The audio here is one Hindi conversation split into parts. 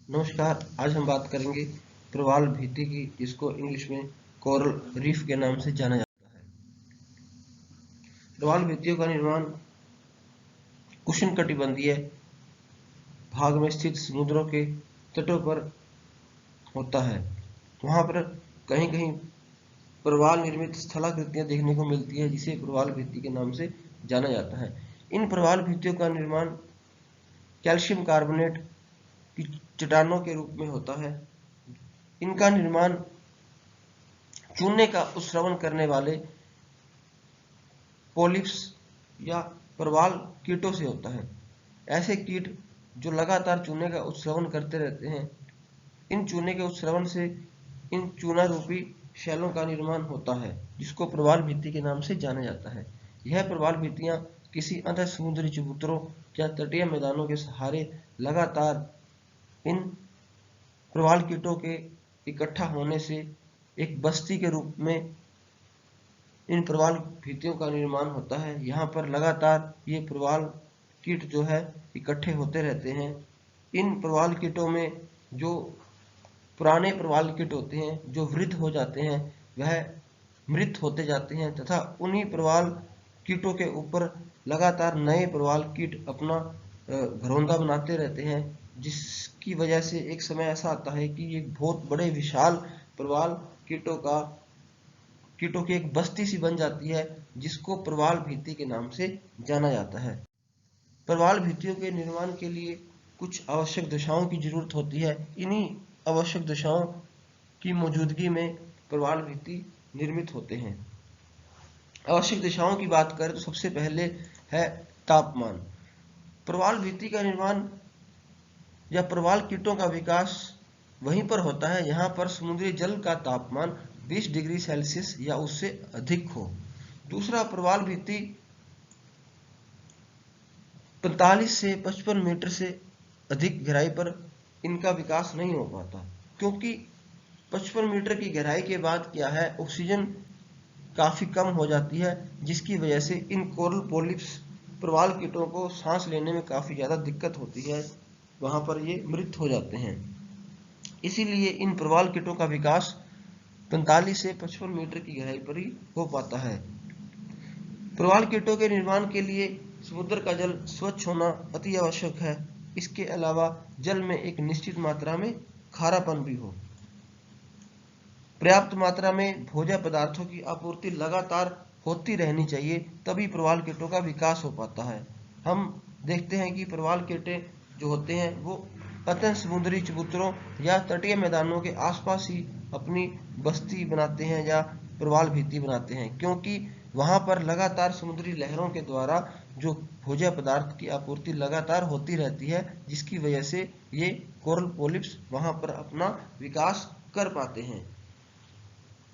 नमस्कार। आज हम बात करेंगे प्रवाल भित्ति की, जिसको इंग्लिश में कोरल रीफ के नाम से जाना जाता है। प्रवाल भित्तियों का निर्माण उष्णकटिबंधीय भाग में स्थित समुद्रों के तटों पर होता है। वहां पर कहीं कहीं प्रवाल निर्मित स्थलाकृतियां देखने को मिलती है, जिसे प्रवाल भित्ति के नाम से जाना जाता है। इन प्रवाल भित्तियों का निर्माण कैल्शियम कार्बोनेट की चट्टानों के रूप में होता है। इनका निर्माण चूने का उत्सर्जन करने वाले पोलिप्स या प्रवाल कीटों से होता है। ऐसे कीट जो लगातार चूने का उत्सर्जन करते रहते हैं, इन चूने के उत्सर्जन से इन चूना रूपी शैलों का निर्माण होता है, जिसको प्रवाल भित्ति के नाम से जाना जाता है। यह प्रवाल भित्तियां किसी अंतः समुद्री चबूतरों या तटीय मैदानों के सहारे लगातार इन प्रवाल कीटों के इकट्ठा होने से एक बस्ती के रूप में इन प्रवाल भित्तियों का निर्माण होता है। यहाँ पर लगातार ये प्रवाल कीट जो है इकट्ठे होते रहते हैं। इन प्रवाल कीटों में जो पुराने प्रवाल कीट होते हैं, जो वृद्ध हो जाते हैं, वह मृत होते जाते हैं तथा उन्हीं प्रवाल कीटों के ऊपर लगातार नए प्रवाल कीट अपना घरौंदा बनाते रहते हैं, जिसकी वजह से एक समय ऐसा आता है कि एक बहुत बड़े विशाल प्रवाल कीटों की एक बस्ती सी बन जाती है, जिसको प्रवाल भित्ति के नाम से जाना जाता है। प्रवाल भित्तियों के निर्माण के लिए कुछ आवश्यक दशाओं की जरूरत होती है। इन्हीं आवश्यक दशाओं की मौजूदगी में प्रवाल भित्ति निर्मित होते हैं। आवश्यक दिशाओं की बात करें तो सबसे पहले है तापमान। प्रवाल भित्ति का निर्माण या प्रवाल कीटों का विकास वहीं पर होता है जहां पर समुद्री जल का तापमान 20 डिग्री सेल्सियस या उससे अधिक हो। दूसरा, प्रवाल भित्ति 45 से 55 मीटर से अधिक गहराई पर इनका विकास नहीं हो पाता, क्योंकि 55 मीटर की गहराई के बाद क्या है, ऑक्सीजन काफी कम हो जाती है, जिसकी वजह से इन कोरल पोलिप्स प्रवाल कीटों को सांस लेने में काफी ज्यादा दिक्कत होती है, वहां पर ये मृत हो जाते हैं। इसीलिए इन प्रवाल कीटों का विकास 45 से 55 मीटर की गहराई पर ही हो पाता है। प्रवाल कीटों के निर्माण के लिए समुद्र का जल स्वच्छ होना अति आवश्यक है। इसके अलावा जल में एक निश्चित मात्रा में खारापन भी हो। पर्याप्त मात्रा में भोज्य पदार्थों की आपूर्ति लगातार होती रहनी चाहिए, तभी प्रवाल कीटों का विकास हो पाता है। हम देखते हैं कि प्रवाल कीटे जो होते हैं वो अत्यंत समुद्री चबूतरों या तटीय मैदानों के आसपास ही अपनी बस्ती बनाते हैं या प्रवाल भित्ति बनाते हैं, क्योंकि वहां पर लगातार समुद्री लहरों के द्वारा जो भोज्य पदार्थ की आपूर्ति लगातार होती रहती है, जिसकी वजह से ये कोरल पोलिप्स वहां पर अपना विकास कर पाते हैं।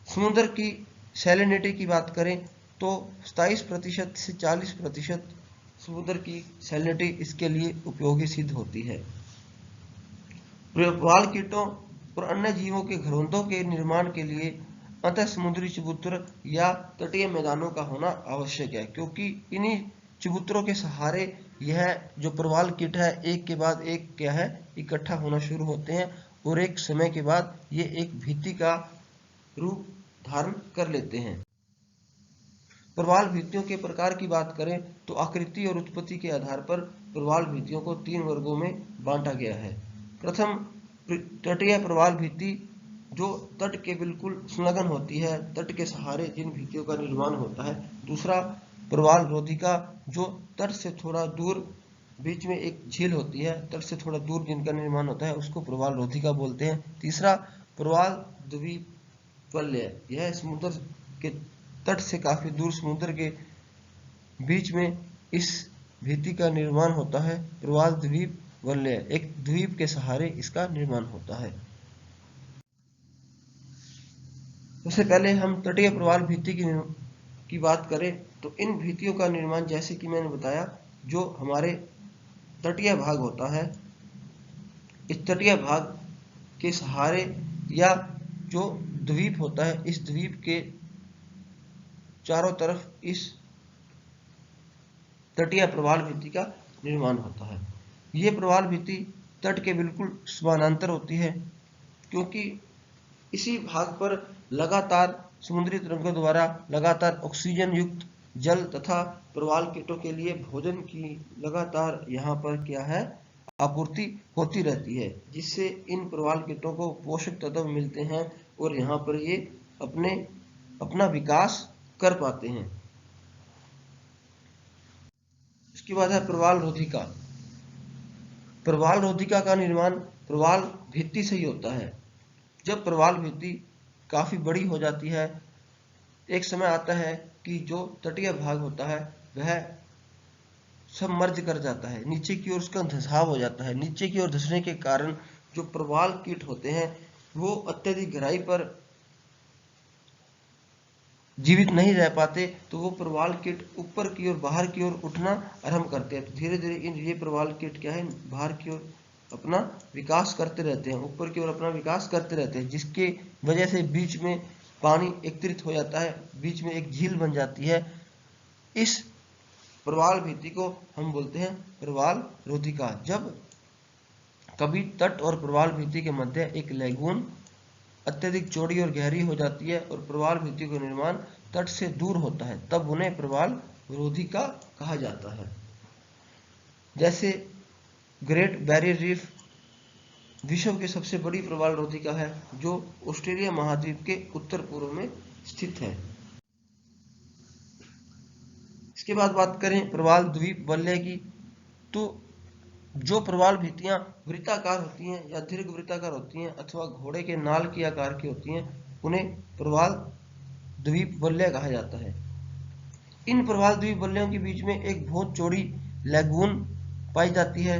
समुद्र की सैलिनिटी की बात करें तो 27% से 40% समुद्र की सैलिनिटी इसके लिए उपयोगी सिद्ध होती है। प्रवाल कीटों और अन्य जीवों के घरौंदों के निर्माण के लिए अंतः समुद्री चबूतर या तटीय मैदानों का होना आवश्यक है, क्योंकि इन्हीं चबूतरों के सहारे यह जो प्रवाल कीट है एक के बाद एक क्या है इकट्ठा होना शुरू होते हैं, और एक समय के बाद ये एक भित्ति का रूप धारण कर लेते हैं। प्रवाल भित्तियों के प्रकार की बात करें तो आकृति और उत्पत्ति के आधार पर प्रवाल भित्तियों को 3 वर्गों में बांटा गया है। प्रथम, तटीय प्रवाल भित्ति जो तट के बिल्कुल संलग्न होती है, तट के सहारे जिन भित्तियों का निर्माण होता है। दूसरा, प्रवाल रोधिका जो तट से थोड़ा दूर बीच में एक झील होती है, तट से थोड़ा दूर जिनका निर्माण होता है उसको प्रवाल रोधिका बोलते हैं। तीसरा, प्रवाल द्वीप वलय, यह समुद्र के तट से काफी दूर समुद्र के बीच में इस भित्ति का निर्माण होता है। प्रवाल द्वीप वलय, एक द्वीप के सहारे इसका निर्माण होता है। सबसे पहले हम तटीय प्रवाल भित्ति की बात करें तो इन भित्तियों का निर्माण, जैसे कि मैंने बताया, जो हमारे तटीय भाग होता है, इस तटीय भाग के सहारे या जो द्वीप होता है, इस द्वीप के चारों तरफ इस तटीय प्रवाल भित्ति का निर्माण होता है। ये प्रवाल भित्ति तट के बिल्कुल समानांतर होती है, क्योंकि इसी भाग पर लगातार समुद्री तरंगों द्वारा लगातार ऑक्सीजन युक्त जल तथा प्रवाल कीटों के लिए भोजन की लगातार यहाँ पर क्या है आपूर्ति होती रहती है, जिससे इन प्रवाल कीटों को पोषक तत्व मिलते हैं और यहाँ पर ये अपना विकास कर पाते हैं। उसके बाद है प्रवाल रोधिका। प्रवाल रोधिका का निर्माण प्रवाल भित्ति से ही होता है। जब प्रवाल भित्ति काफी बड़ी हो जाती है, एक समय आता है कि जो तटीय भाग होता है वह सबमर्ज कर जाता है, नीचे की ओर उसका धंसाव हो जाता है। नीचे की ओर धंसने के कारण जो प्रवाल कीट होते हैं वो अत्यधिक गहराई पर जीवित नहीं रह पाते, तो वो प्रवाल कीट ऊपर की ओर बाहर की ओर उठना आरंभ करते हैं। तो धीरे धीरे ये प्रवाल कीट क्या है बाहर की ओर अपना विकास करते रहते हैं, ऊपर की ओर अपना विकास करते रहते हैं, जिसके वजह से बीच में पानी एकत्रित हो जाता है, बीच में एक झील बन जाती है। इस प्रवाल भित्ति को हम बोलते हैं प्रवाल रोधिका। जब कभी तट और प्रवाल भित्ति के मध्य एक लैगून अत्यधिक चौड़ी और गहरी हो जाती है और प्रवाल भित्ति का निर्माण तट से दूर होता है, तब उन्हें प्रवाल रोधिका कहा जाता है। जैसे ग्रेट बैरियर रीफ विश्व की सबसे बड़ी प्रवाल रोधिका है, जो ऑस्ट्रेलिया महाद्वीप के उत्तर पूर्व में स्थित है। इसके बाद बात करें प्रवाल द्वीप वलय की, तो जो प्रवाल भित्तियां वृत्ताकार होती हैं या दीर्घ वृत्ताकार होती हैं अथवा घोड़े के नाल के आकार की होती हैं, उन्हें प्रवाल द्वीप वलय कहा जाता है। इन प्रवाल द्वीप वलयों के बीच में एक बहुत चौड़ी लैगून पाई जाती है।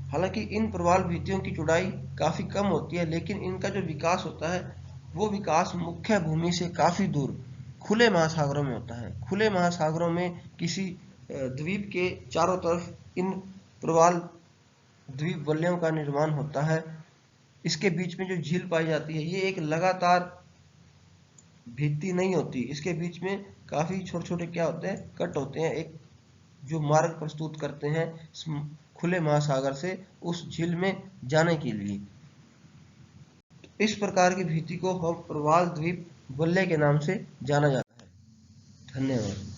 हालांकि इन प्रवाल भित्तियों की चौड़ाई काफी कम होती है, लेकिन इनका जो विकास होता है वो विकास मुख्य भूमि से काफी दूर खुले महासागरों में होता है। खुले महासागरों में किसी द्वीप के चारों तरफ इन प्रवाल द्वीप वलयों का निर्माण होता है। इसके बीच में जो झील पाई जाती है ये एक लगातार भित्ति नहीं होती, इसके बीच में काफी छोटे छोटे क्या होते हैं कट होते हैं, एक जो मार्ग प्रस्तुत करते हैं खुले महासागर से उस झील में जाने के लिए। इस प्रकार की भित्ति को हम प्रवाल द्वीप वलय के नाम से जाना जाता है। धन्यवाद।